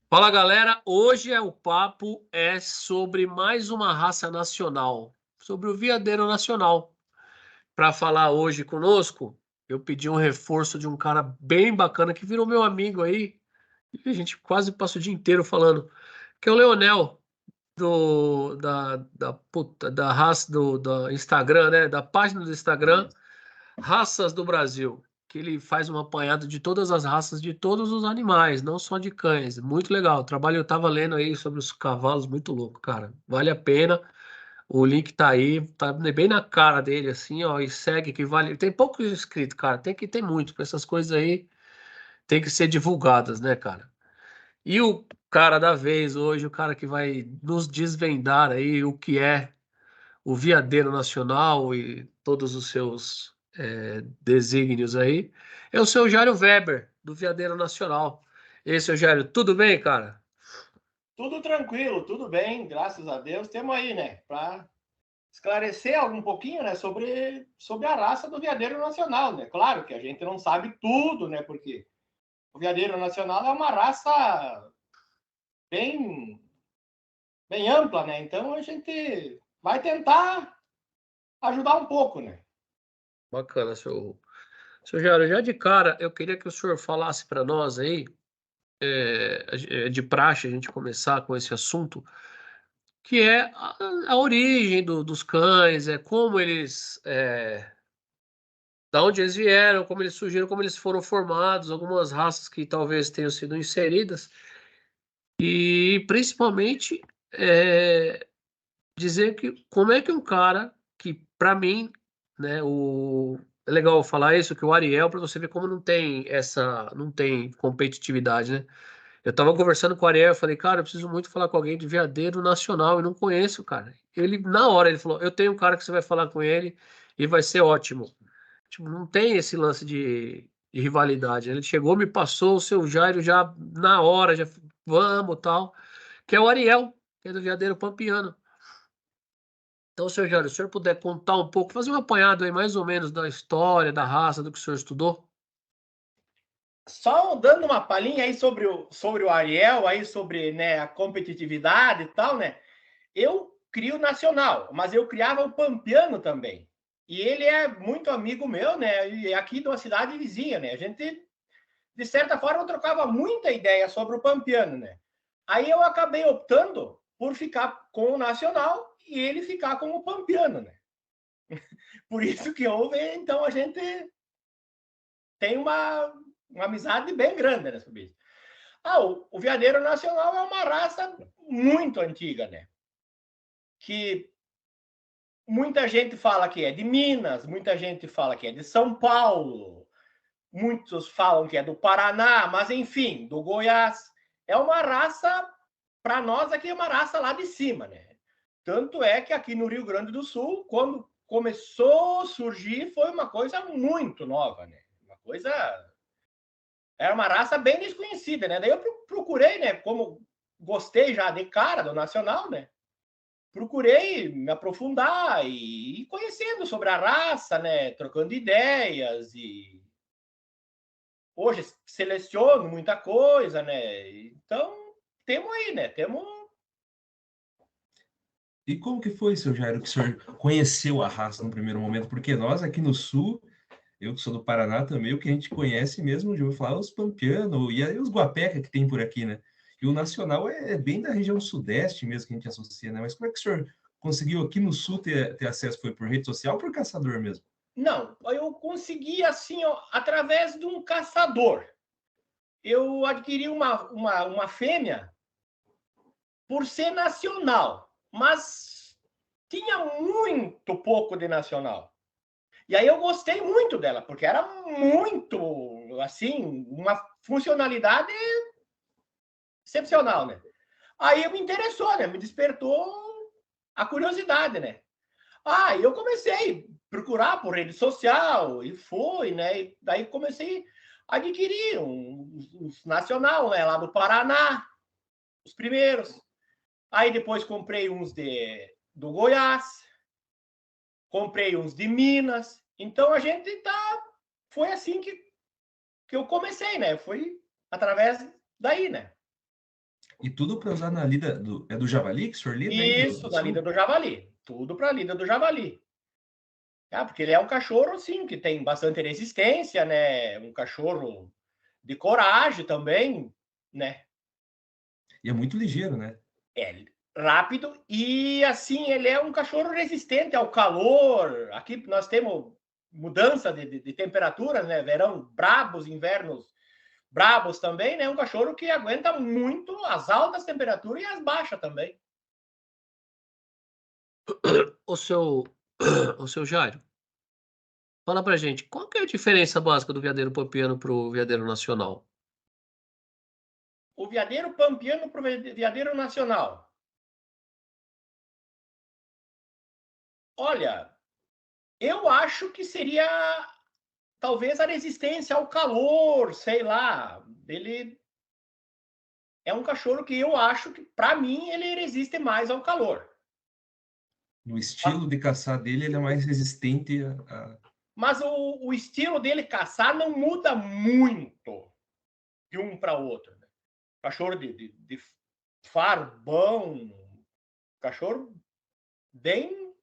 Fala galera, hoje o papo é sobre mais uma raça nacional, sobre o Veadeiro Nacional. Para falar hoje conosco, eu pedi um reforço de um cara bem bacana que virou meu amigo aí, e a gente quase passa o dia inteiro falando, que é o Leonel, da raça da Instagram, né? Da página do Instagram Isso. Raças do Brasil, que ele faz um apanhado de todas as raças de todos os animais, não só de cães. Muito legal. O trabalho eu tava lendo aí sobre os cavalos, muito louco, cara. Vale a pena. O link tá aí, tá bem na cara dele, assim, ó, e segue que vale. Tem pouco inscrito, cara. Tem que ter muito, porque essas coisas aí tem que ser divulgadas, né, cara? E o cara da vez hoje, o cara que vai nos desvendar aí o que é o Veadeiro Nacional e todos os seus desígnios aí, é o seu Jairo Weber, do Veadeiro Nacional. E aí, seu Jairo, tudo bem, cara? Tudo tranquilo, tudo bem, graças a Deus. Temos aí, né, para esclarecer algum pouquinho, né, sobre a raça do veadeiro nacional, né? Claro que a gente não sabe tudo, né, porque o veadeiro nacional é uma raça bem, bem ampla, né? Então a gente vai tentar ajudar um pouco, né? Bacana, seu Jairo. Já de cara, eu queria que o senhor falasse para nós aí, é de praxe a gente começar com esse assunto, que é a origem dos cães, como eles, da onde eles vieram, como eles surgiram, como eles foram formados, algumas raças que talvez tenham sido inseridas. E principalmente, dizer que como é que um cara que para mim, né, é legal falar isso, que o Ariel, para você ver como não tem competitividade, né. Eu estava conversando com o Ariel, eu falei: "Cara, eu preciso muito falar com alguém de Veadeiro Nacional, eu não conheço, cara". Ele na hora ele falou: "Eu tenho um cara que você vai falar com ele e vai ser ótimo". Tipo, não tem esse lance de rivalidade, né. Ele chegou, me passou o seu Jairo já na hora, já: "Vamos", tal. Que é o Ariel, que é do Veadeiro Pampiano. Então, senhor Jairo, se o senhor puder contar um pouco, fazer um apanhado aí mais ou menos da história, da raça, do que o senhor estudou. Só dando uma palhinha aí sobre o Ariel, aí sobre, né, a competitividade e tal, né? Eu crio o nacional, mas eu criava o pampiano também. E ele é muito amigo meu, né? E é aqui de uma cidade vizinha, né? A gente, de certa forma, trocava muita ideia sobre o pampiano, né? Aí eu acabei optando por ficar com o nacional e ele ficar com o pampiano, né? Por isso que houve, então a gente tem uma amizade bem grande, né, sobre isso. Ah, o Veadeiro Nacional é uma raça muito antiga, né? Que muita gente fala que é de Minas, muita gente fala que é de São Paulo, muitos falam que é do Paraná, mas enfim, do Goiás. É uma raça, para nós aqui, é uma raça lá de cima, né? Tanto é que aqui no Rio Grande do Sul, quando começou a surgir, foi uma coisa muito nova, né? Uma coisa. Era uma raça bem desconhecida, né? Daí eu procurei, né? Como gostei já de cara do Nacional, né? Procurei me aprofundar e ir conhecendo sobre a raça, né? Trocando ideias e hoje seleciono muita coisa, né? Então temos aí, né? Temos. E como que foi, seu Jairo, que o senhor conheceu a raça no primeiro momento? Porque nós aqui no Sul, eu que sou do Paraná também, o que a gente conhece mesmo, de ouvir falar, é os pampiano e aí os guapeca que tem por aqui, né? E o nacional é bem da região sudeste mesmo que a gente associa, né? Mas como é que o senhor conseguiu aqui no Sul ter acesso? Foi por rede social ou por caçador mesmo? Não, eu consegui assim, ó, através de um caçador. Eu adquiri uma fêmea por ser nacional, mas tinha muito pouco de nacional. E aí eu gostei muito dela, porque era muito, assim, uma funcionalidade excepcional, né? Aí me interessou, né? Me despertou a curiosidade, né? Ah, e eu comecei a procurar por rede social e foi, né? E daí comecei a adquirir uns nacional, né? Lá do Paraná, os primeiros. Aí depois comprei uns do Goiás, comprei uns de Minas. Então a gente tá. Foi assim que eu comecei, né? Foi através daí, né? E tudo para usar na lida do javali que o senhor lida aí? Isso, na lida do javali. Tudo para a lida do javali. Porque ele é um cachorro, assim, que tem bastante resistência, né? Um cachorro de coragem também, né? E é muito ligeiro, né? É rápido e, assim, ele é um cachorro resistente ao calor. Aqui nós temos mudança de temperatura, né? Verão brabos, invernos brabos também, né? Um cachorro que aguenta muito as altas temperaturas e as baixas também. O seu Jairo, fala pra gente, qual que é a diferença básica do veadeiro pampiano pro veadeiro nacional? O veadeiro pampiano para o veadeiro nacional. Olha, eu acho que seria talvez a resistência ao calor, sei lá. Ele é um cachorro que eu acho que, para mim, ele resiste mais ao calor. No estilo de caçar dele, ele é mais resistente a... Mas o estilo dele caçar não muda muito de um para outro. Né? Cachorro de faro bom, cachorro bem,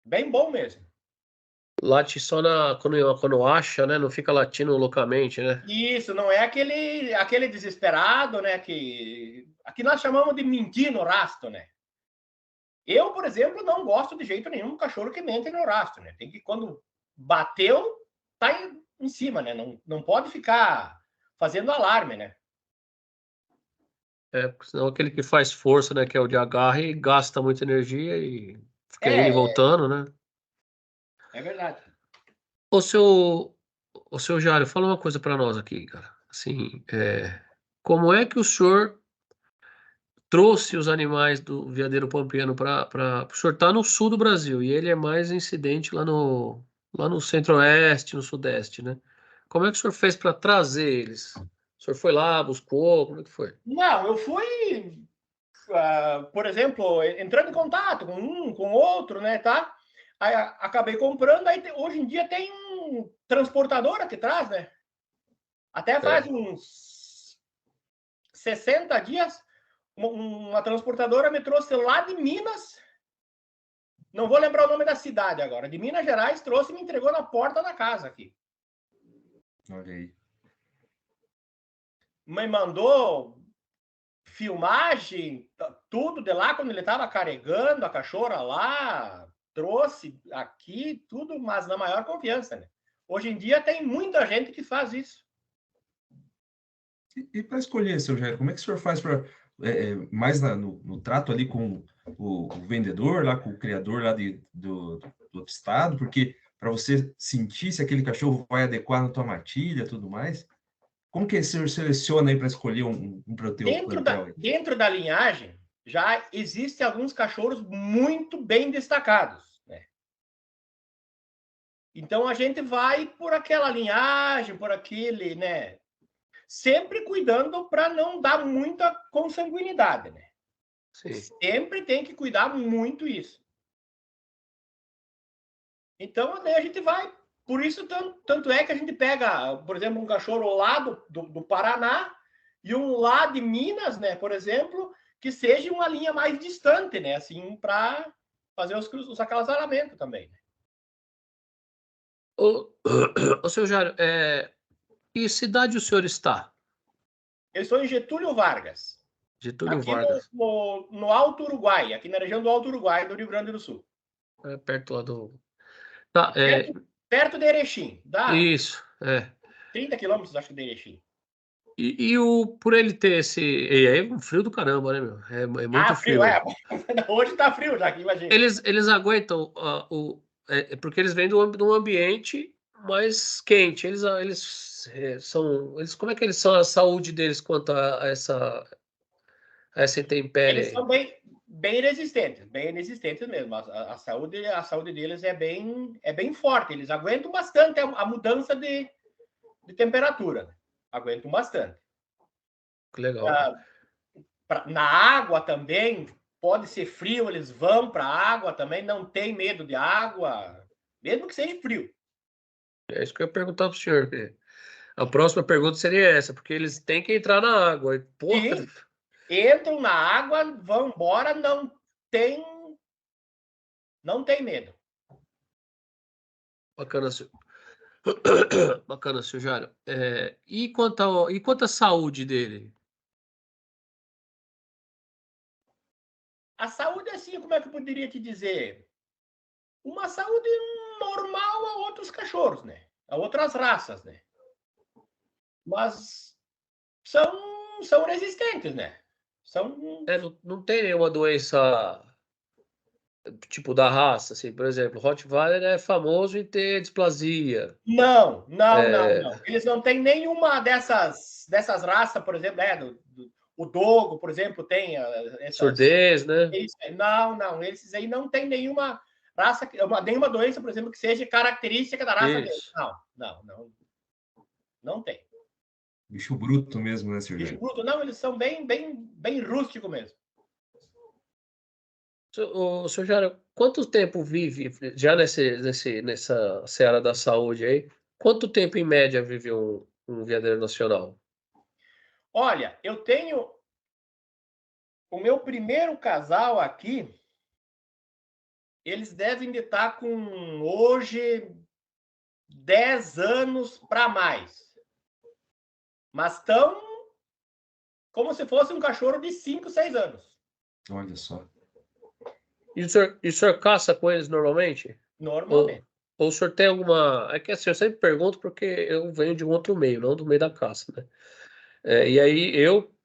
bem bom mesmo. Late só quando acha, né? Não fica latindo loucamente, né? Isso, não é aquele desesperado, né? Que aqui nós chamamos de mentir no rastro, né? Eu, por exemplo, não gosto de jeito nenhum do cachorro que mente no rastro, né? Tem que, quando bateu, tá em cima, né? Não pode ficar fazendo alarme, né? Porque senão aquele que faz força, né? Que é o de agarre, gasta muita energia e fica indo e É, voltando, né? é verdade. O seu Jário, fala uma coisa para nós aqui, cara. Assim, como é que o senhor trouxe os animais do veadeiro pampiano para o senhor tá no sul do Brasil e ele é mais incidente lá no centro-oeste, no sudeste, né? Como é que o senhor fez para trazer eles? O senhor foi lá, buscou, como é que foi? Não, eu fui, por exemplo, entrando em contato com um, com outro, né, tá? Aí acabei comprando, aí hoje em dia tem um transportador aqui atrás, né? Até faz uns 60 dias, uma transportadora me trouxe lá de Minas, não vou lembrar o nome da cidade agora, de Minas Gerais, trouxe e me entregou na porta da casa aqui. Olha aí. Me mandou filmagem, tudo de lá, quando ele estava carregando a cachorra lá, trouxe aqui, tudo, mas na maior confiança, né? Hoje em dia tem muita gente que faz isso. E para escolher, seu Jair, como é que o senhor faz para mais no trato ali com o vendedor, lá com o criador lá do outro estado, porque para você sentir se aquele cachorro vai adequar na tua matilha, tudo mais, como que o senhor seleciona aí para escolher um para o teu plantel aí? Dentro da linhagem já existem alguns cachorros muito bem destacados, né? Então a gente vai por aquela linhagem, por aquele, né? Sempre cuidando para não dar muita consanguinidade, né? Sim. Sempre tem que cuidar muito isso. Então, daí a gente vai. Por isso, tanto é que a gente pega, por exemplo, um cachorro lá do Paraná e um lá de Minas, né, por exemplo, que seja uma linha mais distante, né, assim, para fazer os acasalamentos também. Né? O seu Jário, que cidade o senhor está? Eu estou em Getúlio Vargas, Getúlio aqui Vargas. no Alto Uruguai, aqui na região do Alto Uruguai, do Rio Grande do Sul. Perto lá do... Tá, Perto de Erechim, dá isso, 30 quilômetros, acho que, de Erechim. E por ele ter esse... E aí é um frio do caramba, né, meu? É muito Frio, frio. Hoje tá frio já aqui, imagina. Eles aguentam porque eles vêm de um ambiente mais quente. Como é que eles são a saúde deles quanto a essa intempérie Eles aí? são bem resistentes mesmo. A saúde deles é bem forte. Eles aguentam bastante a mudança de temperatura. Né? Aguentam bastante. Que legal, cara. Na água também, pode ser frio, eles vão para a água também, não tem medo de água, mesmo que seja frio. É isso que eu ia perguntar pro senhor. A próxima pergunta seria essa, porque eles têm que entrar na água. E, porra, Sim. entram na água, vão embora, tem, não tem medo. Bacana, senhor. Bacana, senhor Jário. E quanto à saúde dele? A saúde, assim, como é que eu poderia te dizer? Uma saúde normal a outros cachorros, né? A outras raças, né? Mas são resistentes, né? São... Não tem nenhuma doença tipo da raça, assim, por exemplo, Rottweiler é famoso em ter displasia. Não. É, Eles não têm nenhuma dessas raças, por exemplo, o dogo, por exemplo, tem essas... surdez, né? Não. Esses aí não tem nenhuma raça, nenhuma doença, por exemplo, que seja característica da raça deles. Isso. Não tem. Bicho bruto mesmo, né, senhor Bicho Jairo? bruto, não, eles são bem rústico mesmo. O senhor Jário, quanto tempo vive já nessa seara da saúde aí? Quanto tempo em média vive um veadeiro nacional? Olha, eu tenho o meu primeiro casal aqui, eles devem de estar com hoje 10 anos para mais. Mas estão como se fosse um cachorro de 5, 6 anos. Olha só. E o senhor caça com eles normalmente? Normalmente. Ou o senhor tem alguma. É que assim, eu sempre pergunto porque eu venho de um outro meio, não do meio da caça, né? E aí eu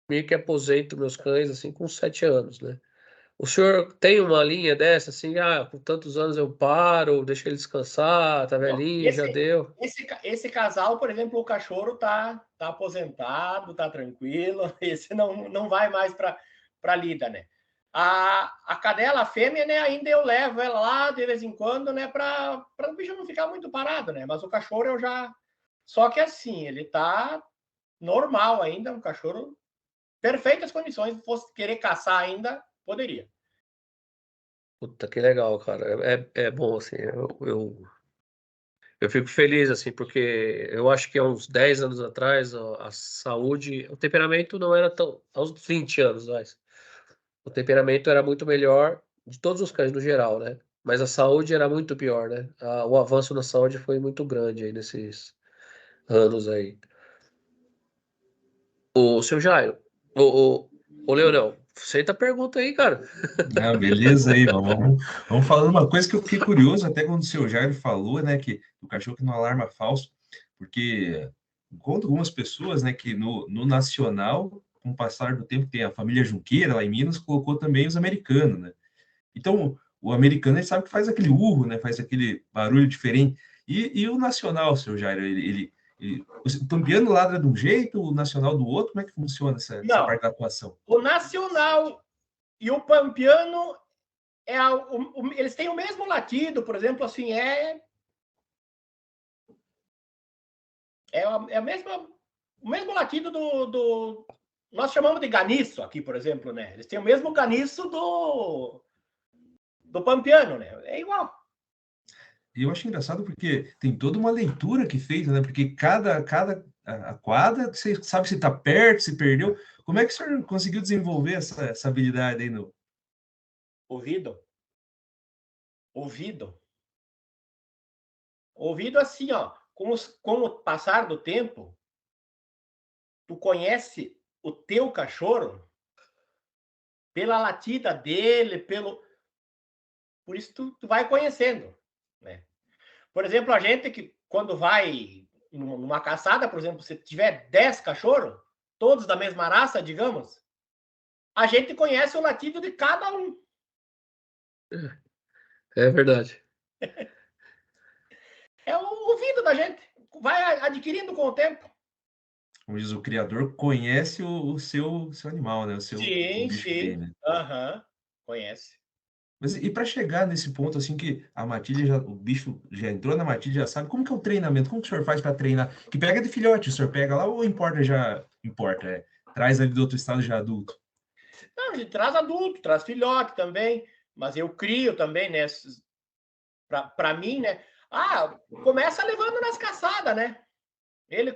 meio que aposento meus cães assim com 7 anos, né? O senhor tem uma linha dessa, assim, com tantos anos eu paro, deixo ele descansar, tá Não, velhinho, já deu. esse casal, por exemplo, o cachorro tá aposentado, tá tranquilo, esse não vai mais para lida, né? A cadela, a fêmea, né, ainda eu levo ela lá de vez em quando, né, para o bicho não ficar muito parado, né? Mas o cachorro eu já... Só que assim, ele tá normal ainda, um cachorro perfeitas condições, se fosse querer caçar ainda, poderia. Puta, que legal, cara. É bom, assim, eu fico feliz, assim, porque eu acho que há uns 10 anos atrás, a saúde, o temperamento não era tão, há uns 20 anos, mas o temperamento era muito melhor de todos os cães no geral, né? Mas a saúde era muito pior, né? O avanço na saúde foi muito grande aí nesses anos aí. O seu Jairo, o Leonel, aceita a pergunta aí, cara. Ah, beleza aí, vamos falando uma coisa que eu fiquei curioso até quando o seu Jairo falou, né, que o cachorro que não alarma falso, porque encontro algumas pessoas, né, que no nacional, com o passar do tempo, tem a família Junqueira lá em Minas, colocou também os americanos, né? Então, o americano, ele sabe que faz aquele urro, né, faz aquele barulho diferente. E o nacional, seu Jairo, o pampiano ladra de um jeito, o nacional do outro, como é que funciona essa Não, parte da atuação? o nacional e o pampiano eles têm o mesmo latido, por exemplo, assim, a mesma, o mesmo latido nós chamamos de ganiço aqui, por exemplo, né? Eles têm o mesmo ganiço do pampiano, né? É igual. E eu acho engraçado porque tem toda uma leitura que feita, né? Porque a quadra, você sabe se está perto, se perdeu. Como é que o senhor conseguiu desenvolver essa habilidade aí no... Ouvido. Ouvido assim, ó. Com o passar do tempo, tu conhece o teu cachorro pela latida dele, por isso tu vai conhecendo, né? Por exemplo, a gente que quando vai numa caçada, por exemplo, se tiver 10 cachorros, todos da mesma raça, digamos, a gente conhece o latido de cada um. É verdade. É o ouvido da gente. Vai adquirindo com o tempo. Como diz o criador, conhece o seu animal, né? O bicho que tem, Sim. né? Aham. Conhece. Mas e para chegar nesse ponto, assim, que a matilha já, o bicho já entrou na matilha, já sabe, como que é o treinamento? Como que o senhor faz para treinar? Que pega de filhote, o senhor pega lá ou importa já, traz ali do outro estado já adulto? Não, a gente traz adulto, traz filhote também, mas eu crio também, né? Para mim, né? Começa levando nas caçadas, né? Ele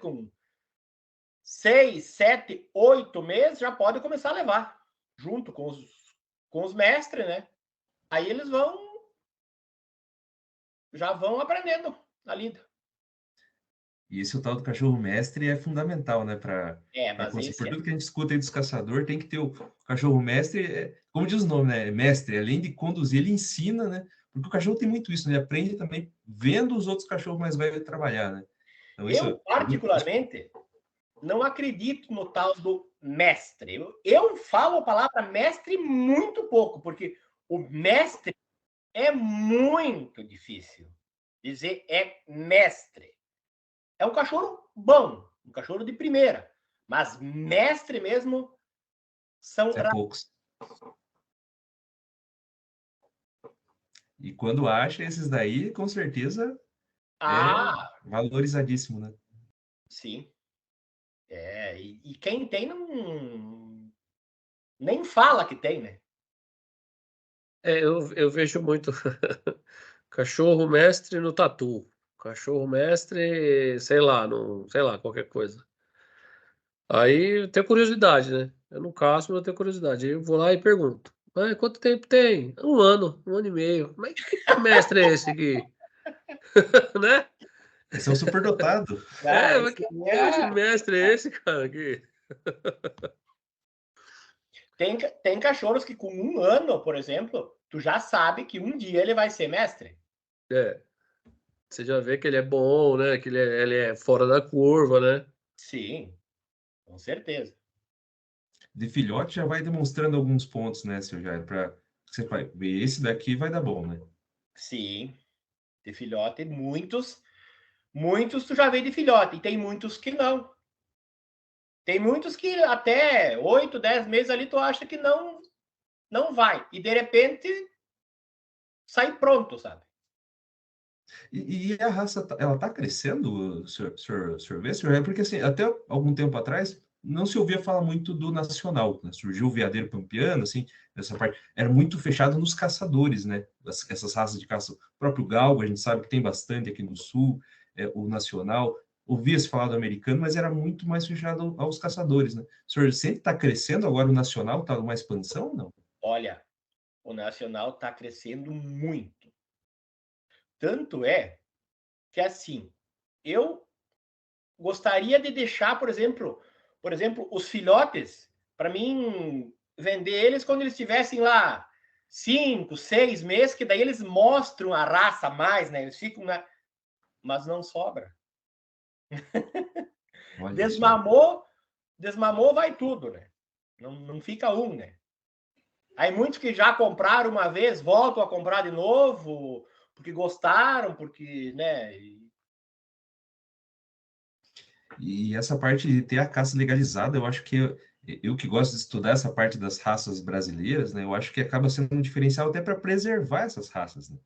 6, 7, 8 meses, já pode começar a levar, junto com os mestres, né? Aí eles já vão aprendendo a lida. E esse o tal do cachorro mestre é fundamental, né? Para Mas conseguir. Por esse tudo que a gente escuta aí dos caçadores, tem que ter o cachorro mestre, como diz o nome, né? Mestre, além de conduzir, ele ensina, né? Porque o cachorro tem muito isso, né? Ele aprende também vendo os outros cachorros mais velhos trabalhar, né? Então, isso eu, particularmente, não acredito no tal do mestre. Eu falo a palavra mestre muito pouco, porque o mestre é muito difícil dizer é mestre. É um cachorro bom, um cachorro de primeira, mas mestre mesmo são é poucos. E quando acha esses daí, com certeza valorizadíssimo, né? Sim. E quem tem nem fala que tem, né? Eu vejo muito cachorro mestre no tatu, cachorro mestre, sei lá, no, sei lá, qualquer coisa. Aí eu tenho curiosidade, né? Eu não caço, mas eu tenho curiosidade. Aí eu vou lá e pergunto: quanto tempo tem? Um ano e meio. Mas que mestre é esse aqui? Né? Esse é um superdotado. Mas Esse que esse mestre é esse, cara? Aqui? Tem cachorros que com 1 ano, por exemplo, tu já sabe que um dia ele vai ser mestre. Você já vê que ele é bom, né? Que ele é fora da curva, né? Sim, com certeza. De filhote já vai demonstrando alguns pontos, né, seu Jair? Para você ver, esse daqui vai dar bom, né? Sim, de filhote, muitos tu já vê de filhote, e tem muitos que não. Tem muitos que até 8, 10 meses ali tu acha que não vai. E de repente sai pronto, sabe? E a raça, ela tá crescendo, o senhor vê, senhor? É porque, assim, até algum tempo atrás, não se ouvia falar muito do nacional, né? Surgiu o veadeiro pampiano, assim, essa parte. Era muito fechado nos caçadores, né? Essas raças de caça. O próprio galgo, a gente sabe que tem bastante aqui no sul, o nacional. Ouvia-se falar do americano, mas era muito mais fechado aos caçadores, né? O senhor sempre está crescendo agora o nacional? Está numa expansão ou não? Olha, o nacional está crescendo muito. Tanto é que, assim, eu gostaria de deixar, por exemplo, os filhotes, para mim, vender eles quando eles estivessem lá 5, 6 meses, que daí eles mostram a raça mais, né? Eles ficam na... Mas não sobra. Olha só. Desmamou, vai tudo, né? Não fica um, né? Aí muitos que já compraram uma vez voltam a comprar de novo, porque gostaram, porque, né? E essa parte de ter a caça legalizada, eu acho que eu que gosto de estudar essa parte das raças brasileiras, né? Eu acho que acaba sendo um diferencial até para preservar essas raças, né?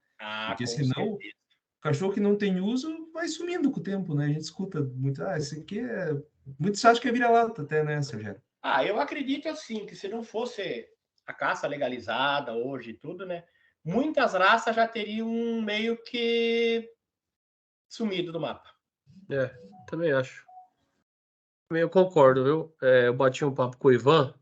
Porque Com senão o certeza. cachorro que não tem uso vai sumindo com o tempo, né? A gente escuta muito, esse aqui é. Muitos acham que é vira-lata até, né, Sérgio? Eu acredito assim, que se não fosse a caça legalizada hoje e tudo, né? Muitas raças já teriam meio que sumido do mapa. Também acho. Também eu concordo, viu? Eu bati um papo com o Ivan,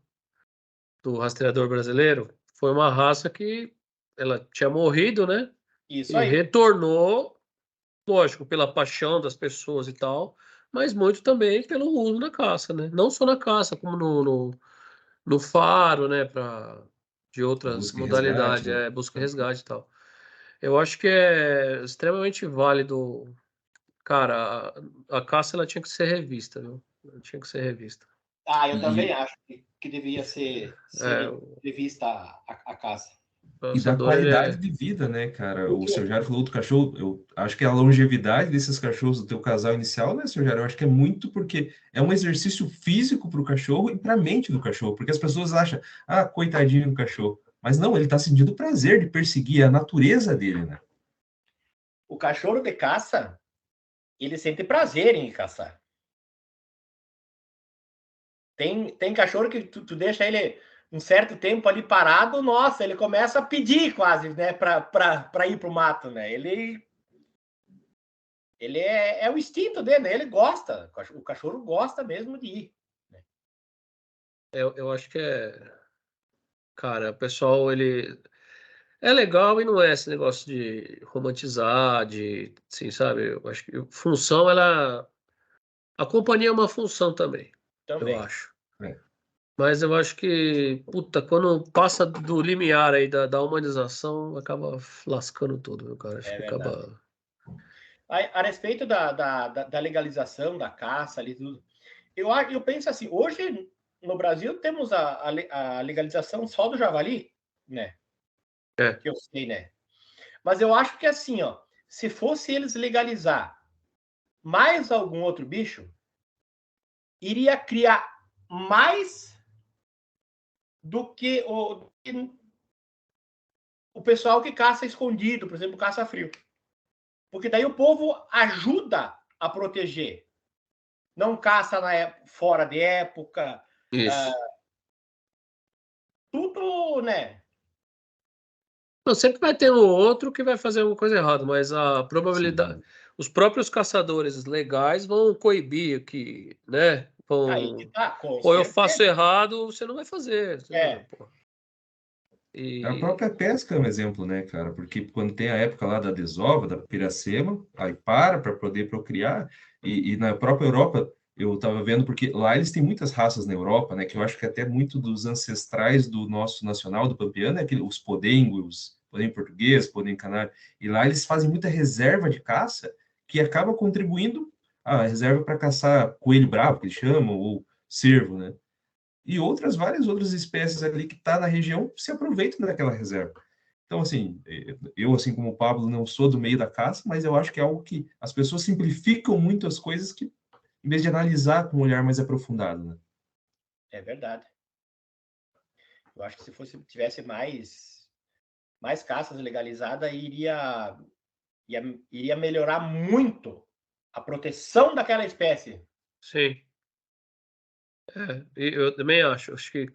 do rastreador brasileiro. Foi uma raça que ela tinha morrido, né? Isso E aí. retornou, lógico, pela paixão das pessoas e tal, mas muito também pelo uso na caça, né? Não só na caça, como no faro, né? De outras Busca e resgate, modalidades, né? busca e resgate e tal. Eu acho que é extremamente válido. Cara, a caça ela tinha que ser revista, viu? Ela tinha que ser revista. Eu também E, acho que devia É, ser revista a caça. o e da lançador, ele qualidade é. de vida, né, cara? O Porque seu Jairo falou do cachorro, eu acho que a longevidade desses cachorros do teu casal inicial, né, seu Jairo? Eu acho que é muito porque é um exercício físico para o cachorro e para a mente do cachorro, porque as pessoas acham, coitadinho do cachorro. Mas não, ele está sentindo o prazer de perseguir a natureza dele, né? o cachorro de caça, ele sente prazer em caçar. Tem cachorro que tu deixa ele um certo tempo ali parado, nossa, ele começa a pedir quase, né, para ir pro mato, né? Ele Ele é o instinto dele, né? Ele gosta, o cachorro gosta mesmo de ir. Eu acho que cara, o pessoal, ele é legal e não é esse negócio de romantizar, de, assim, sabe? Eu acho que função, a companhia é uma função também, eu Também. acho. É. Mas eu acho que, puta, quando passa do limiar aí da humanização, acaba lascando tudo, viu, cara? Acho É que verdade. acaba. A respeito da legalização da caça ali, tudo, eu penso assim, hoje no Brasil temos a legalização só do javali, né? É, Que eu sei, né? Mas eu acho que assim, ó, se fosse eles legalizar mais algum outro bicho, iria criar mais do que o pessoal que caça escondido, por exemplo, caça frio. Porque daí o povo ajuda a proteger. Não caça fora de época, isso. tudo, né? Não, sempre vai ter um outro que vai fazer alguma coisa errada, mas a probabilidade. Sim. Os próprios caçadores legais vão coibir que, né? Aí que Vão. tá, com Ou eu faço certeza. errado, você não vai fazer. É, Pô. A E. própria pesca é um exemplo, né, cara? Porque quando tem a época lá da desova, da piracema, aí para poder procriar, e na própria Europa, eu estava vendo, porque lá eles têm muitas raças na Europa, né, que eu acho que até muito dos ancestrais do nosso nacional, do Pampeano, é os podengos, podem português, podem canário, e lá eles fazem muita reserva de caça, que acaba contribuindo a reserva para caçar coelho bravo, que eles chamam, ou cervo, né? E várias outras espécies ali que tá na região se aproveitam daquela reserva. Então, assim, eu, assim como o Pablo, não sou do meio da caça, mas eu acho que é algo que as pessoas simplificam muito as coisas que, em vez de analisar com um olhar mais aprofundado, né? é verdade. Eu acho que se tivesse mais caças legalizadas, iria melhorar muito a proteção daquela espécie. Sim. E eu também acho. Acho que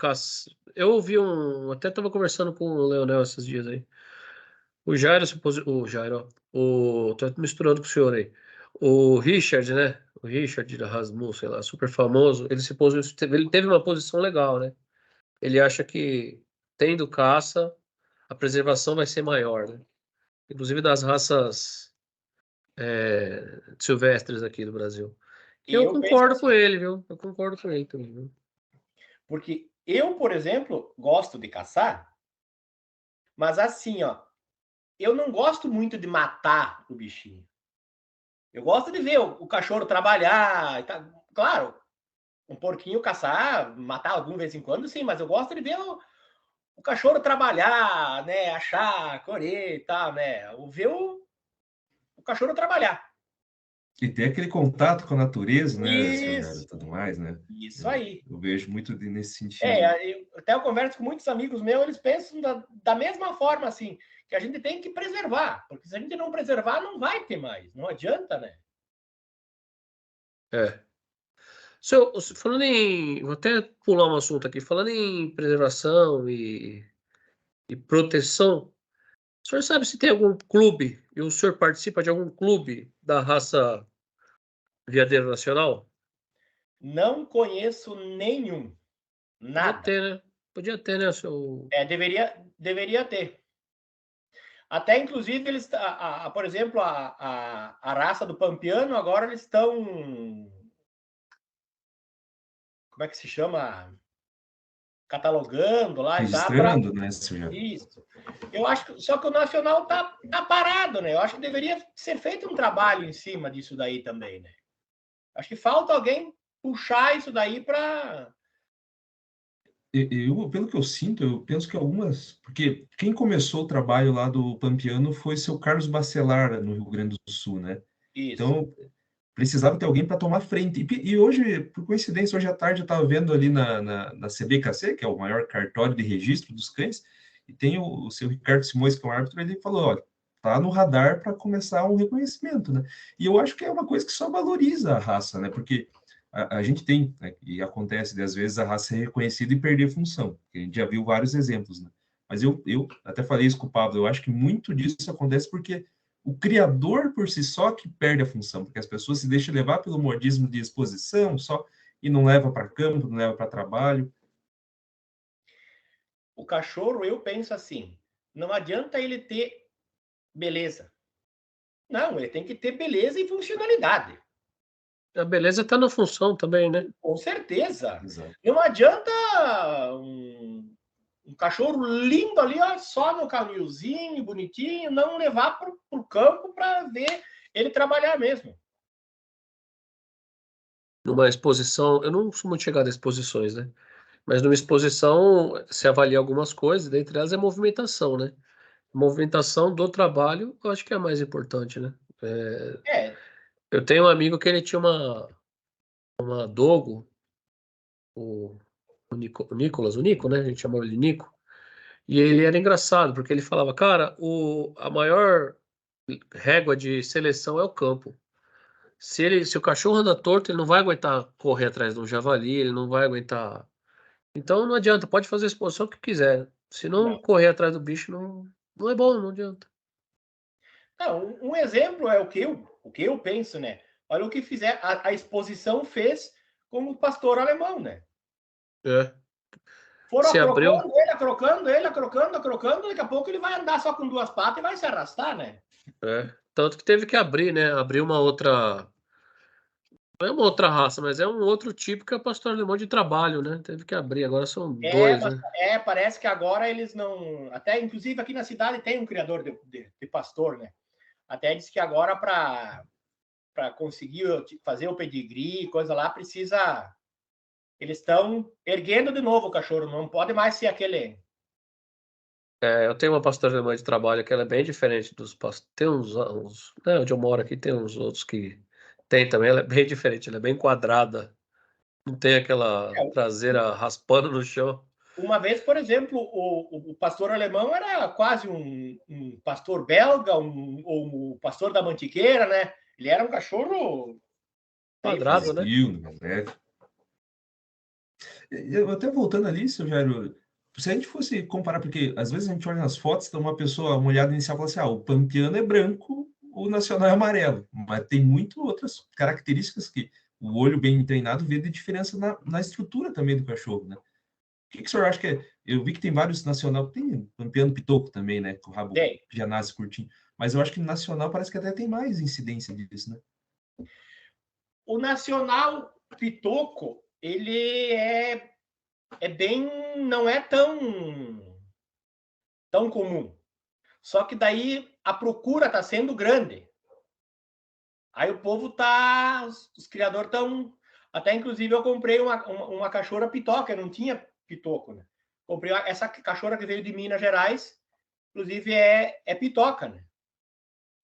eu ouvi um. Até estava conversando com o Leonel esses dias aí. O Jairo o Jairo, ó, tô misturando com o senhor aí. O Richard, né? O Richard da Rasmus, sei lá, super famoso. Ele teve uma posição legal, né? Ele acha que tendo caça, a preservação vai ser maior, né? Inclusive das raças silvestres aqui do Brasil. E E eu eu penso concordo com assim, ele, viu? Eu concordo com ele também, viu? porque eu, por exemplo, gosto de caçar, mas assim, ó, eu não gosto muito de matar o bichinho. Eu gosto de ver o cachorro trabalhar. Claro, um porquinho caçar, matar algum de vez em quando, sim, mas eu gosto de ver o cachorro trabalhar, né? Achar, colher e tal, né? Ver o cachorro trabalhar. E ter aquele contato com a natureza, né, seu Jairo, e Isso, tudo mais, né? isso Eu, aí. eu vejo muito nesse sentido. Até eu converso com muitos amigos meus, eles pensam da mesma forma, assim, que a gente tem que preservar, porque se a gente não preservar, não vai ter mais, não adianta, né? É. Falando em. Vou até pular um assunto aqui. Falando em preservação e proteção, o senhor sabe se tem algum clube, e o senhor participa de algum clube da raça Veadeiro Nacional? Não conheço nenhum, Podia nada. ter, né? Podia ter, né, seu. Deveria ter. Até, inclusive, por exemplo, a raça do Pampiano, agora eles estão. Como é que se chama? Catalogando lá e tal, para Registrando, né, seu Jairo? isso. Eu acho que. Só que o Nacional tá parado, né? Eu acho que deveria ser feito um trabalho em cima disso daí também, né? Acho que falta alguém puxar isso daí para. Pelo que eu sinto, eu penso que algumas. Porque quem começou o trabalho lá do Pampiano foi seu Carlos Bacelar, no Rio Grande do Sul, né? Isso. Então, precisava ter alguém para tomar frente. E hoje, por coincidência, hoje à tarde eu estava vendo ali na CBKC, que é o maior cartório de registro dos cães, e tem o seu Ricardo Simões, que é um árbitro, ele falou: olha, tá no radar para começar um reconhecimento, né? E eu acho que é uma coisa que só valoriza a raça, né? Porque a gente tem, né, e acontece de às vezes a raça ser reconhecida e perder função, que a gente já viu vários exemplos, né? Mas eu até falei isso com o Pablo, eu acho que muito disso acontece porque o criador por si só que perde a função, porque as pessoas se deixam levar pelo modismo de exposição só e não leva para campo, não leva para trabalho. O cachorro, eu penso assim, não adianta ele ter beleza. Não, ele tem que ter beleza e funcionalidade. A beleza tá na função também, né? Com certeza. Exato. Não adianta um cachorro lindo ali, ó, só no canilzinho, bonitinho, não levar para o campo para ver ele trabalhar mesmo. Numa exposição, eu não sou muito chegado a exposições, né? Mas numa exposição se avalia algumas coisas, dentre elas é movimentação, né? Movimentação do trabalho, eu acho que é a mais importante, né? É, Eu tenho um amigo que ele tinha uma dogo, o Nicolas, o Nico, né? A gente chamava ele de Nico. E ele era engraçado, porque ele falava, cara, a maior régua de seleção é o campo. Se o cachorro anda torto, ele não vai aguentar correr atrás de um javali, ele não vai aguentar. Então não adianta, pode fazer a exposição que quiser. Se não não. correr atrás do bicho, não é bom, não adianta. Não, um exemplo é o que eu penso, né? Olha o que fizer, a exposição fez com o pastor alemão, né? É. Foram Se abriu, acrocando ele, acrocando, daqui a pouco ele vai andar só com duas patas e vai se arrastar, né? tanto que teve que abrir, né? Abrir uma outra. Não é uma outra raça, mas é um outro tipo que é o pastor alemão de trabalho, né? Teve que abrir, agora são dois, Mas né? parece que agora eles não. Até, inclusive, aqui na cidade tem um criador de pastor, né? Até disse que agora, para conseguir fazer o pedigree, coisa lá, precisa. Eles estão erguendo de novo o cachorro, não pode mais ser aquele. Eu tenho uma pastora alemã de trabalho que ela é bem diferente dos pastores. Tem uns, né, onde eu moro aqui tem uns outros que tem também. Ela é bem diferente, ela é bem quadrada. Não tem aquela traseira raspando no chão. Uma vez, por exemplo, o pastor alemão era quase um pastor belga, ou um pastor da Mantiqueira, né? Ele era um cachorro Quadrado, né? Eu até voltando ali, seu Jairo, se a gente fosse comparar, porque às vezes a gente olha nas fotos, então uma olhada inicial fala assim, o pampiano é branco, o nacional é amarelo, mas tem muito outras características que o olho bem treinado vê de diferença na estrutura também do cachorro, né? O que o senhor acha que é? Eu vi que tem vários nacional, tem pampiano pitoco também, né? Com o rabo já nasce curtinho, mas eu acho que no nacional parece que até tem mais incidência disso, né? O nacional pitoco, ele bem, não é tão comum. Só que daí a procura está sendo grande. Aí o povo os criadores estão, até inclusive eu comprei uma cachorra pitoca, não tinha pitoco, né? Comprei essa cachorra que veio de Minas Gerais, inclusive é pitoca, né?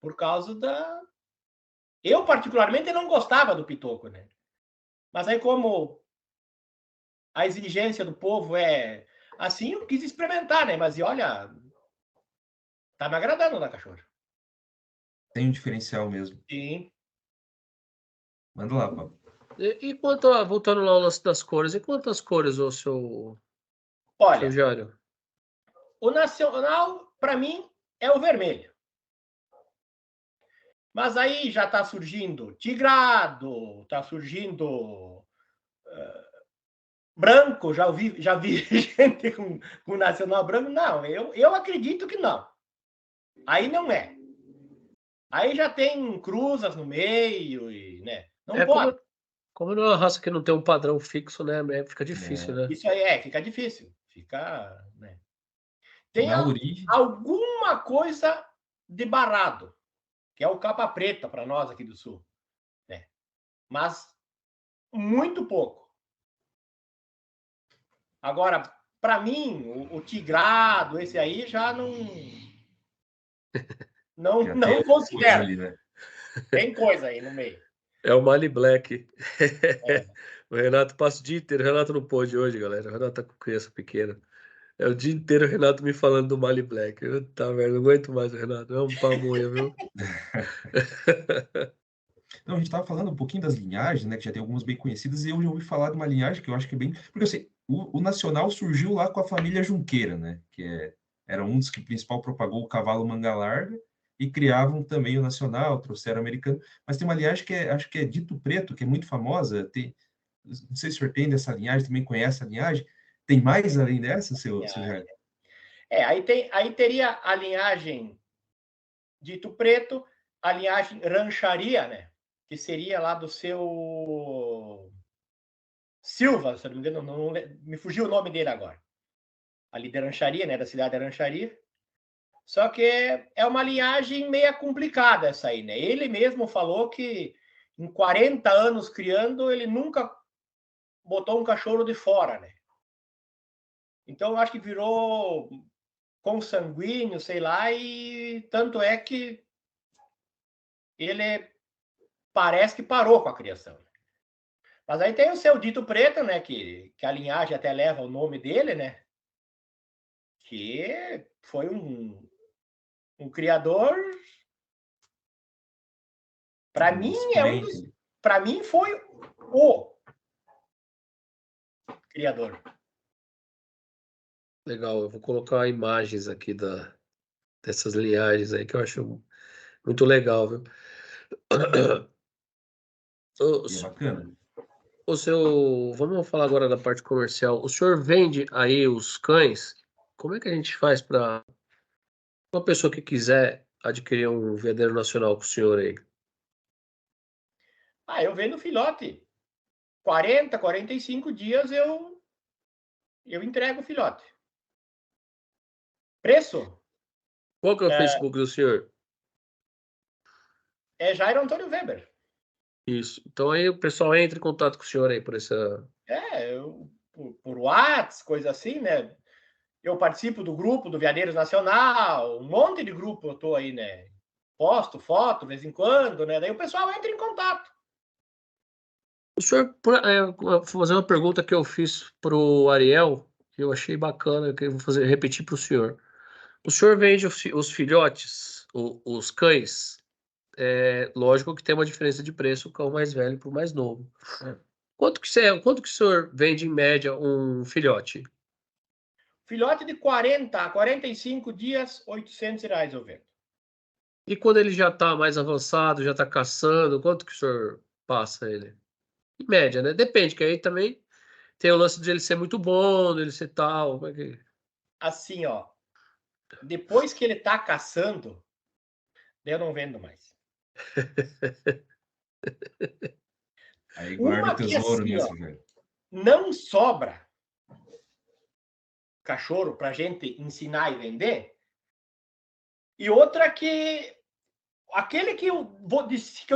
Por causa da. Eu particularmente não gostava do pitoco, né? Mas aí como a exigência do povo é assim, eu quis experimentar, né? Mas e olha, tá me agradando na cachorra. Tem um diferencial mesmo. Sim. Manda lá, Pablo. E quanto a, voltando lá ao lance das cores, e quantas cores o seu Olha, Jário? o nacional, para mim, é o vermelho. Mas aí já está surgindo tigrado, está surgindo branco, já vi gente com nacional branco. Não, eu acredito que não. Aí não é. Aí já tem cruzas no meio, e, né? Não pode. Como não é uma raça que não tem um padrão fixo, né? Fica difícil, né? Isso aí fica difícil. Fica, né? Tem Na origem. alguma coisa de barrado, que é o capa preta para nós aqui do sul, né? Mas muito pouco. Agora, para mim, o tigrado, esse aí já não considero. Ali, né? Tem coisa aí no meio. É o Mali Black. O Renato passa o dia inteiro. O Renato não pôde hoje, galera. O Renato tá com criança pequena. É o dia inteiro o Renato me falando do Mali Black. Tá, velho, não aguento mais o Renato. É um pamonha, viu? Não, a gente estava falando um pouquinho das linhagens, né? Que já tem algumas bem conhecidas, e eu já ouvi falar de uma linhagem que eu acho que é bem. Porque assim, o Nacional surgiu lá com a família Junqueira, né? Era um dos que principal propagou o cavalo manga larga. e criavam também o nacional, trouxeram o americano, mas tem uma linhagem que acho que é Dito Preto, que é muito famosa, não sei se o senhor tem dessa linhagem, também conhece a linhagem, tem mais além dessa, seu Jair? Aí teria a linhagem Dito Preto, a linhagem Rancharia, né? Que seria lá do seu Silva, se não me engano, não, me fugiu o nome dele agora. Ali de Rancharia, né? Da cidade de Rancharia. Só que é uma linhagem meia complicada essa aí, né? Ele mesmo falou que em 40 anos criando, ele nunca botou um cachorro de fora, né? Então, eu acho que virou consanguíneo, sei lá, e tanto é que ele parece que parou com a criação. Mas aí tem o seu Dito Preto, né? Que a linhagem até leva o nome dele, né? Que foi um criador. Para mim, para mim foi o criador. Legal, eu vou colocar imagens aqui dessas linhagens aí que eu acho muito legal, viu? É bacana. Vamos falar agora da parte comercial. O senhor vende aí os cães? Como é que a gente faz para uma pessoa que quiser adquirir um veadeiro nacional com o senhor aí? Eu vendo filhote. 40, 45 dias eu entrego o filhote. Preço? Qual que é o Facebook do senhor? É Jairo Antônio Weber. Isso. Então aí o pessoal entra em contato com o senhor aí por essa. Por WhatsApp, coisa assim, né? Eu participo do grupo do Veadeiros Nacional, um monte de grupo eu tô aí, né? Posto foto de vez em quando, né? Daí o pessoal entra em contato. O senhor, vou fazer uma pergunta que eu fiz pro Ariel, que eu achei bacana, que eu vou repetir para o senhor. O senhor vende os filhotes, os cães? É lógico que tem uma diferença de preço, o cão mais velho para o mais novo. Quanto que o senhor vende em média um filhote? Filhote de 40 a 45 dias, R$ 800 eu vendo. E quando ele já está mais avançado, já está caçando, quanto que o senhor passa ele? Em média, né? Depende, que aí também tem o lance de ele ser muito bom, dele ser tal. Como é que... Assim, ó. Depois que ele tá caçando, eu não vendo mais. Aí guarda o Uma que tesouro, assim, né, ó, seu Jair? não sobra cachorro pra gente ensinar e vender. E outra que aquele que eu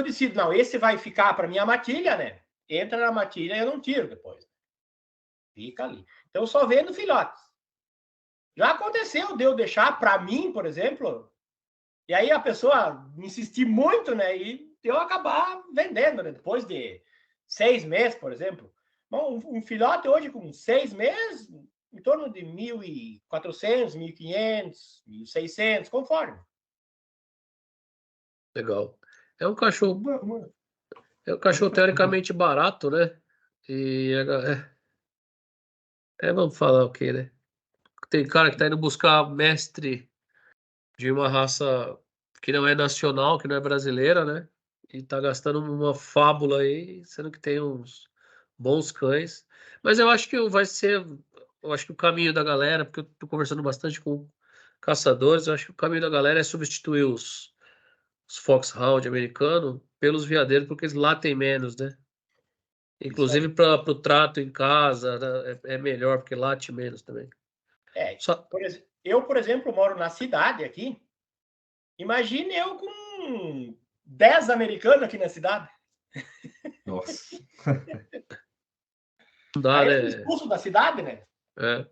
decido, não, esse vai ficar para minha matilha, né? Entra na matilha e eu não tiro depois. Fica ali. Então eu só vendo filhotes. Já aconteceu de eu deixar para mim, por exemplo, e aí a pessoa insistir muito, né? E eu acabar vendendo, né? Depois de 6 meses, por exemplo. Bom, um filhote hoje com 6 meses, em torno de 1.400, 1.500, 1.600, conforme. Legal. É um cachorro, teoricamente barato, né? E vamos falar o quê, né? Tem cara que tá indo buscar mestre de uma raça que não é nacional, que não é brasileira, né? E tá gastando uma fábula aí, sendo que tem uns bons cães. Mas eu acho que eu acho que o caminho da galera, porque eu tô conversando bastante com caçadores, eu acho que o caminho da galera é substituir os Foxhound americano pelos veadeiros, porque eles latem menos, né? Inclusive para o trato em casa, né? É melhor, porque late menos também. Só... por exemplo, moro na cidade aqui. Imagine eu com 10 americanos aqui na cidade. Nossa. Não dá, Aí eu sou né? expulso da cidade, né? É.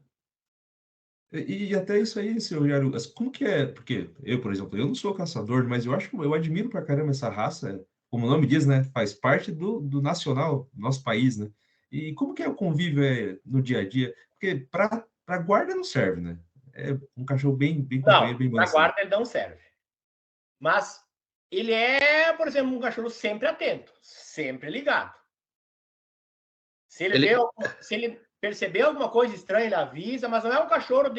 E até isso aí, seu Jairo, como que é? Porque eu, por exemplo, eu não sou caçador, mas eu acho que eu admiro pra caramba essa raça, como o nome diz, né? Faz parte do nacional, do nosso país, né? E como que é o convívio no dia a dia? Porque para guarda não serve, né? É um cachorro bem companheiro, Não, bem para mansinho. guarda ele não serve. Mas ele é, por exemplo, um cachorro sempre atento, sempre ligado. Se ele perceber alguma coisa estranha, ele avisa, mas não é um cachorro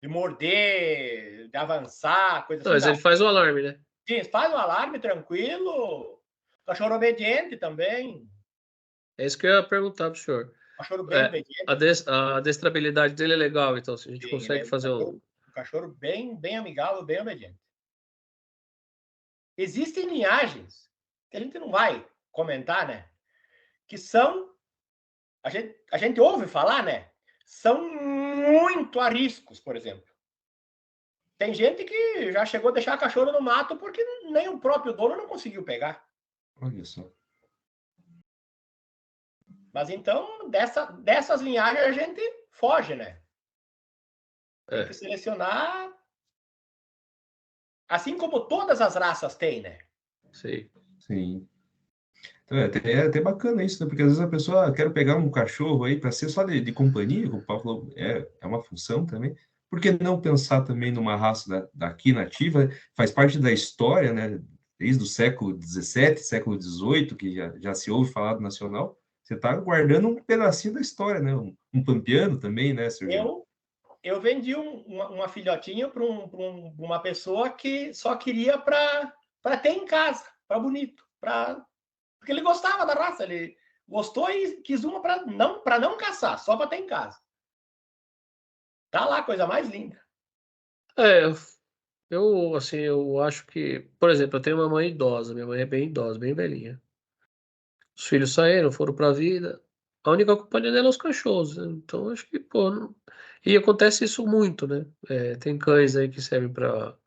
de morder, de avançar, coisa Não, assim, mas não. ele faz o alarme, né? Sim, faz um alarme tranquilo. Cachorro obediente também. É isso que eu ia perguntar pro senhor. Cachorro bem É, obediente. a adestrabilidade dele é legal, então, se a gente Sim, ele consegue é fazer um. um cachorro bem amigável, bem obediente. Existem linhagens que a gente não vai comentar, né? Que são, a gente ouve falar, né? São muito ariscos, por exemplo. Tem gente que já chegou a deixar cachorro no mato porque nem o próprio dono não conseguiu pegar. Olha só. Mas então, dessas linhagens a gente foge, né? Tem que É, selecionar, assim como todas as raças têm, né? sei. Sim. Então, é até bacana isso, né? Porque às vezes a pessoa quer pegar um cachorro aí para ser só de companhia, como o Paulo falou, é uma função também. Por que não pensar também numa raça daqui nativa? Faz parte da história, né? Desde o século XVII, século XVIII, que já se ouve falar do nacional. Você está guardando um pedacinho da história, né? Um pampeano também, né, Sr. Jair? Eu vendi uma filhotinha para uma pessoa que só queria para ter em casa, para bonito, porque ele gostava da raça, ele gostou e quis uma para não caçar, só para ter em casa. Tá lá, coisa mais linda. É, assim, eu acho que, por exemplo, eu tenho uma mãe idosa, minha mãe é bem idosa, bem velhinha. Os filhos saíram, foram para a vida. A única companhia dela é os cachorros, né? Então acho que, pô, e acontece isso muito, né? Tem cães aí que servem para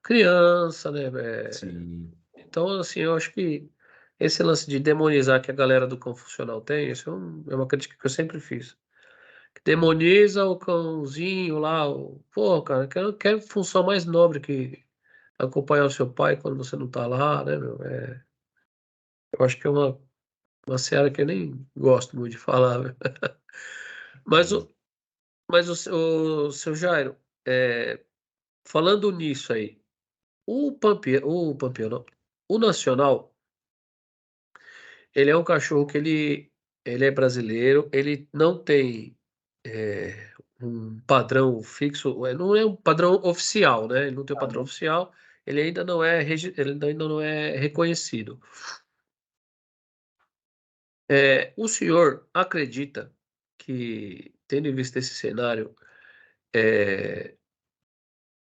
criança, né? Sim, Então, assim, eu acho que esse lance de demonizar que a galera do cão funcional tem, isso é uma crítica que eu sempre fiz. Que demoniza o cãozinho lá, pô, cara, quero função mais nobre que acompanhar o seu pai quando você não tá lá, né, meu? Eu acho que é uma seara que eu nem gosto muito de falar, né? Mas sim. o, mas o seu Jairo, falando nisso aí, o Pampiano, o Nacional, ele é um cachorro que ele é brasileiro, ele não tem um padrão fixo, não é um padrão oficial, né? Ele não tem um Ah, padrão não. oficial, ele ainda não é, ele ainda não é reconhecido. O senhor acredita que, tendo em vista esse cenário, é,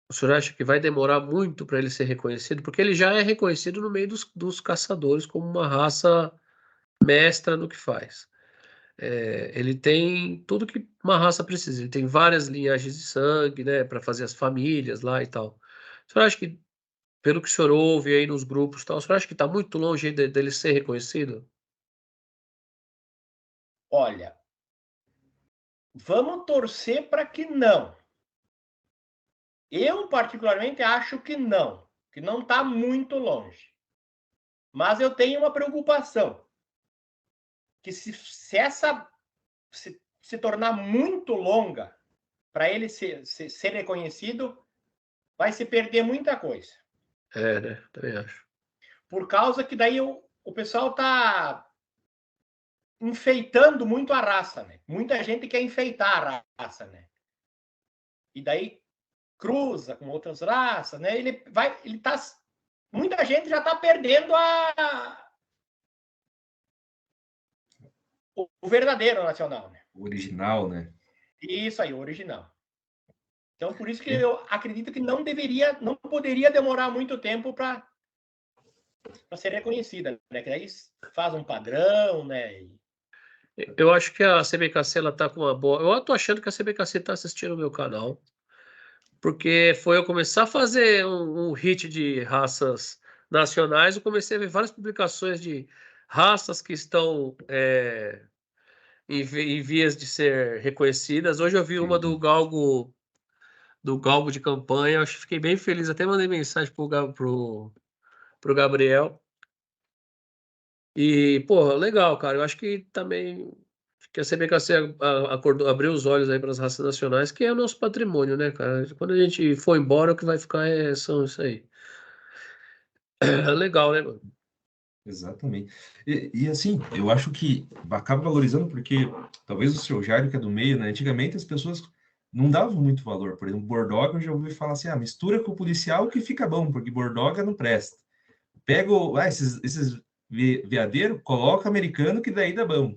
o senhor acha que vai demorar muito para ele ser reconhecido? Porque ele já é reconhecido no meio dos caçadores como uma raça mestra no que faz. Ele tem tudo que uma raça precisa. Ele tem várias linhagens de sangue, né, para fazer as famílias lá e tal. O senhor acha que, pelo que o senhor ouve aí nos grupos e tal, o senhor acha que está muito longe aí dele ser reconhecido? Olha, vamos torcer para que não. Eu, particularmente, acho que não está muito longe. Mas eu tenho uma preocupação, que se essa se tornar muito longa para ele ser reconhecido, vai se perder muita coisa. Né? Também acho. Por causa que daí o pessoal está enfeitando muito a raça, né? Muita gente quer enfeitar a raça, né? E daí cruza com outras raças, né? Muita gente já está perdendo o verdadeiro nacional, né? O original, né? Isso aí, o original. Então, por isso que É, eu acredito que não poderia demorar muito tempo para ser reconhecida, né? Que daí faz um padrão, né? Eu acho que a CBKC ela tá com uma boa. Eu tô achando que a CBKC está assistindo o meu canal, porque foi eu começar a fazer um hit de raças nacionais, eu comecei a ver várias publicações de raças que estão em vias de ser reconhecidas. Hoje eu vi uma sim. do Galgo de campanha, eu fiquei bem feliz, até mandei mensagem pro Gabriel. E, pô, legal, cara. Eu acho que também que a CBKC abriu os olhos aí para as raças nacionais, que é o nosso patrimônio, né, cara? Quando a gente for embora, o que vai ficar são isso aí. É legal, né, mano? Exatamente. E assim, eu acho que acaba valorizando porque talvez o seu Jairo, que é do meio, né? Antigamente as pessoas não dava muito valor. Por exemplo, Bordoga, eu já ouvi falar assim, mistura com o policial que fica bom, porque Bordoga não presta. Pega esses veadeiros, coloca americano que daí dá bom.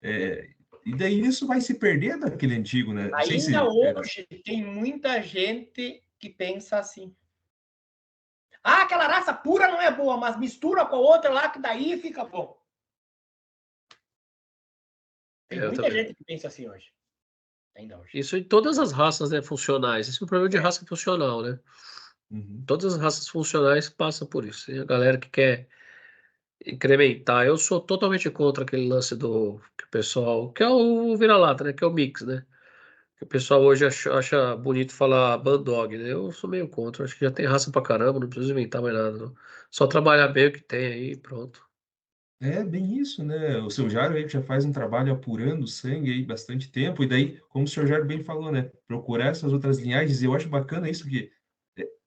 E daí isso vai se perder daquele antigo, né? Não sei Ainda se hoje tem muita gente que pensa assim. Ah, aquela raça pura não é boa, mas mistura com a outra lá que daí fica bom. Tem muita gente que pensa assim hoje. Ainda hoje. Isso em todas as raças, né, funcionais. Esse é o problema de raça funcional, né? Todas as raças funcionais passam por isso. Tem a galera que quer incrementar. Eu sou totalmente contra aquele lance do que o pessoal, que é o vira-lata, né? Que é o mix, né? Que o pessoal hoje acha bonito falar bandog, né? Eu sou meio contra. Acho que já tem raça pra caramba, não precisa inventar mais nada, não. Só trabalhar bem o que tem aí, pronto. É bem isso, né? O seu Jário aí já faz um trabalho apurando sangue aí bastante tempo, e daí, como o senhor Jário bem falou, né? Procurar essas outras linhagens, e eu acho bacana isso, que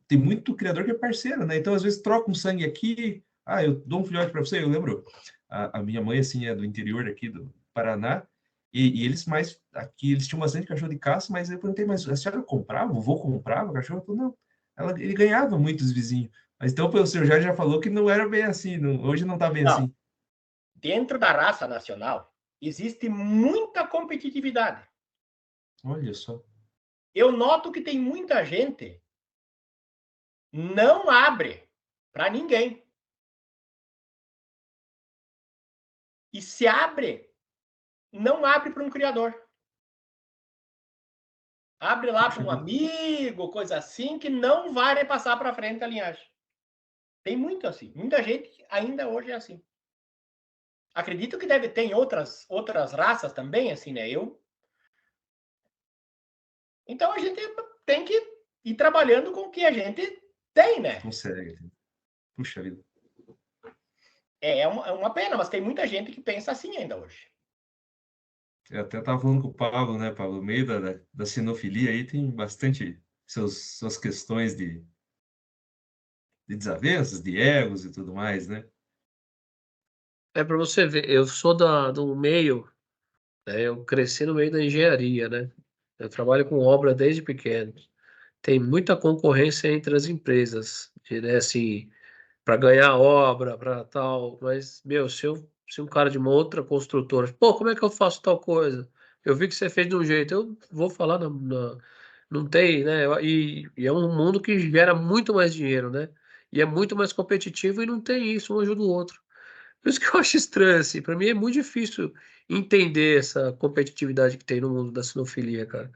tem muito criador que é parceiro, né? Então, às vezes, troca um sangue aqui, eu dou um filhote para você. Eu lembro, a minha mãe, assim, é do interior aqui do Paraná, e eles mais, aqui, eles tinham bastante cachorro de caça, mas eu perguntei, mas a senhora comprava? O vô comprava cachorro? Ela falou, não, ele ganhava muitos vizinhos. Mas então, o senhor Jário já falou que não era bem assim, hoje não tá bem Não. assim. Dentro da raça nacional, existe muita competitividade. Olha só. Eu noto que tem muita gente não abre para ninguém. E se abre, não abre para um criador. Abre lá para um amigo, coisa assim, que não vai passar para frente a linhagem. Tem muito assim. Muita gente ainda hoje é assim. Acredito que deve ter outras raças também, assim, né? Então a gente tem que ir trabalhando com o que a gente tem, né? Consegue. Puxa vida. É uma pena, mas tem muita gente que pensa assim ainda hoje. Eu até estava falando com o Pablo, né, Pablo? No meio da sinofilia aí tem bastante suas questões de desavenças, de egos e tudo mais, né? É para você ver, eu sou do meio, né? Eu cresci no meio da engenharia, né? Eu trabalho com obra desde pequeno. Tem muita concorrência entre as empresas, né? Assim, para ganhar obra, para tal. Mas, meu, se um cara de uma outra construtora, pô, como é que eu faço tal coisa? Eu vi que você fez de um jeito, eu vou falar, não tem, né? E é um mundo que gera muito mais dinheiro, né? E é muito mais competitivo e não tem isso, um ajuda o outro. Por isso que eu acho estranho, assim. Para mim é muito difícil entender essa competitividade que tem no mundo da sinofilia, cara.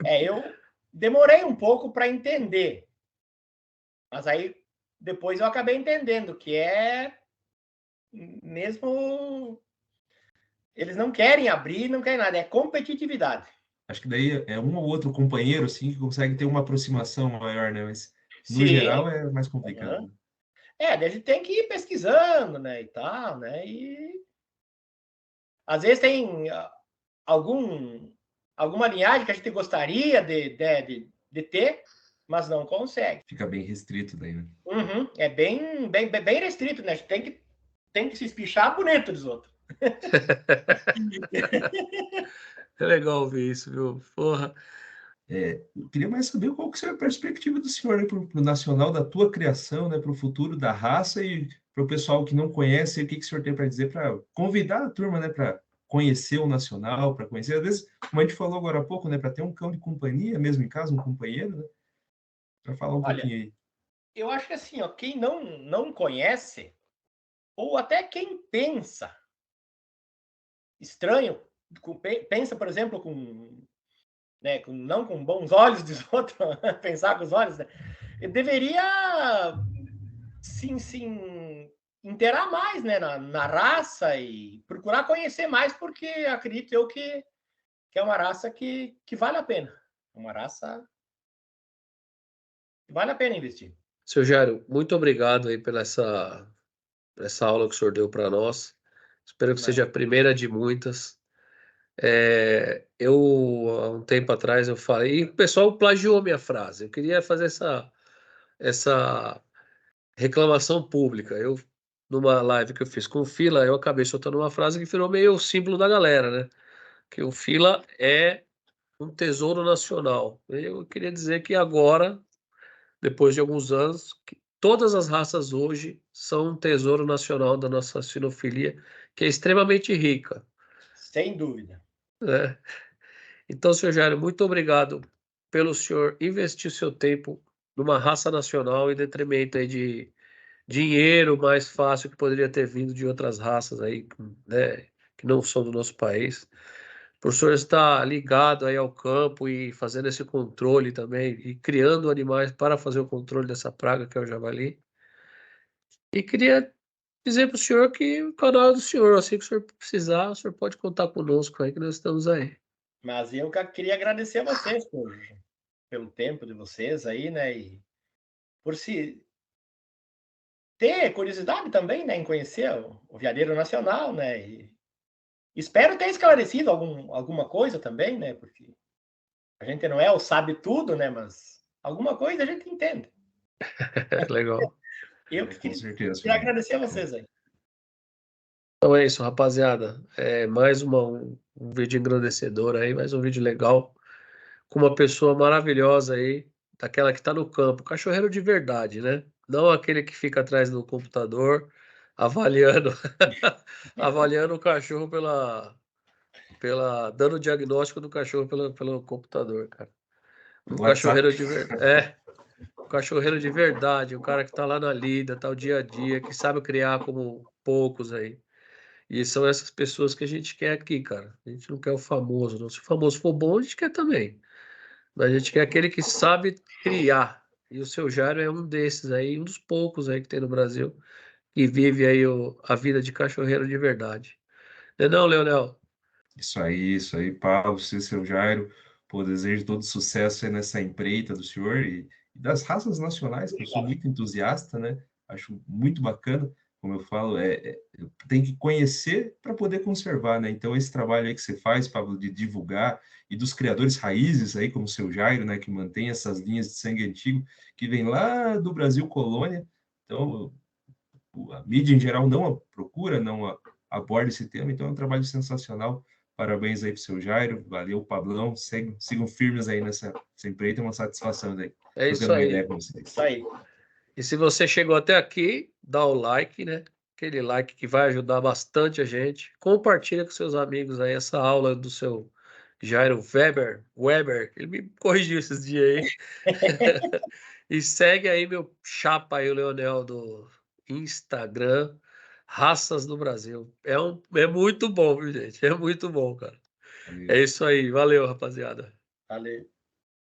Eu demorei um pouco para entender. Mas aí depois eu acabei entendendo que é mesmo. Eles não querem abrir, não querem nada, é competitividade. Acho que daí é um ou outro companheiro, assim, que consegue ter uma aproximação maior, né? Mas, no Sim. geral, é mais complicado. Uhum. A gente tem que ir pesquisando, né, e tal, né? E às vezes tem alguma linhagem que a gente gostaria de ter, mas não consegue. Fica bem restrito daí, né? Uhum. É bem restrito, né? A gente tem que se espichar bonito dos outros. É legal ouvir isso, viu? Porra. Eu queria mais saber qual que é a perspectiva do senhor, né, para o nacional, da tua criação, né, para o futuro da raça e para o pessoal que não conhece, o que o senhor tem para dizer, para convidar a turma, né, para conhecer o nacional, para conhecer, às vezes, como a gente falou agora há pouco, né, para ter um cão de companhia, mesmo em casa, um companheiro, né, para falar um Olha, pouquinho aí. eu acho que assim, ó, quem não conhece, ou até quem pensa estranho, pensa, por exemplo, né, não com bons olhos dos outros, pensar com os olhos, né? Deveria sim inteirar mais, né, na raça e procurar conhecer mais, porque acredito eu que é uma raça que vale a pena. Uma raça que vale a pena investir. Seu Jairo, muito obrigado aí pela essa aula que o senhor deu para nós. Espero que seja a primeira de muitas. Há um tempo atrás, eu falei, e o pessoal plagiou minha frase. Eu queria fazer essa reclamação pública. Numa live que eu fiz com o Fila, eu acabei soltando uma frase que virou meio símbolo da galera, né? Que o Fila é um tesouro nacional. Eu queria dizer que agora, depois de alguns anos, que todas as raças hoje são um tesouro nacional da nossa sinofilia, que é extremamente rica, Sem dúvida. né? Então, senhor Jairo, muito obrigado pelo senhor investir seu tempo numa raça nacional em detrimento aí de dinheiro mais fácil que poderia ter vindo de outras raças aí, né, que não são do nosso país. Por senhor estar ligado aí ao campo e fazendo esse controle também, e criando animais para fazer o controle dessa praga que é o javali. E queria dizer para o senhor que o canal é do senhor, assim que o senhor precisar, o senhor pode contar conosco aí, que nós estamos aí. Mas eu queria agradecer a vocês pelo tempo de vocês aí, né? E por se ter curiosidade também, né, em conhecer o Veadeiro Nacional, né? E espero ter esclarecido alguma coisa também, né? Porque a gente não é o sabe tudo, né? Mas alguma coisa a gente entende. Legal. Eu que Com certeza, queria Jairo. agradecer a vocês aí. Então é isso, rapaziada. É mais um vídeo engrandecedor aí, mais um vídeo legal, com uma pessoa maravilhosa aí, daquela que está no campo, cachorreiro de verdade, né? Não aquele que fica atrás do computador avaliando, avaliando o cachorro dando o diagnóstico do cachorro pelo computador, cara. Um No WhatsApp. cachorreiro de verdade. O cachorreiro de verdade, o cara que tá lá na lida, tá o dia a dia, que sabe criar como poucos aí. E são essas pessoas que a gente quer aqui, cara. A gente não quer o famoso, não. Se o famoso for bom, a gente quer também. Mas a gente quer aquele que sabe criar. E o seu Jairo é um desses aí, um dos poucos aí que tem no Brasil, que vive aí a vida de cachorreiro de verdade. Não é não, Leonel? Isso aí, Paulo, você, seu Jairo, pô, desejo todo sucesso aí nessa empreita do senhor e das raças nacionais, que eu sou muito entusiasta, né? Acho muito bacana, como eu falo, tem que conhecer para poder conservar, né? Então, esse trabalho aí que você faz, Pablo, de divulgar, e dos criadores raízes aí, como o seu Jairo, né, que mantém essas linhas de sangue antigo, que vem lá do Brasil colônia. Então, a mídia em geral não a procura, aborda esse tema, então é um trabalho sensacional. Parabéns aí para o seu Jairo, valeu, Pablão, sigam firmes aí nessa empreita, é uma satisfação aí, É isso trocando uma ideia aí. com vocês. Isso aí. E se você chegou até aqui, dá o like, né? Aquele like que vai ajudar bastante a gente. Compartilha com seus amigos aí essa aula do seu Jairo Weber, ele me corrigiu esses dias aí. E segue aí meu chapa aí, o Leonel, do Instagram, Raças do Brasil. É muito bom, viu, gente? É muito bom, cara. É Valeu. isso aí. Valeu, rapaziada. Valeu.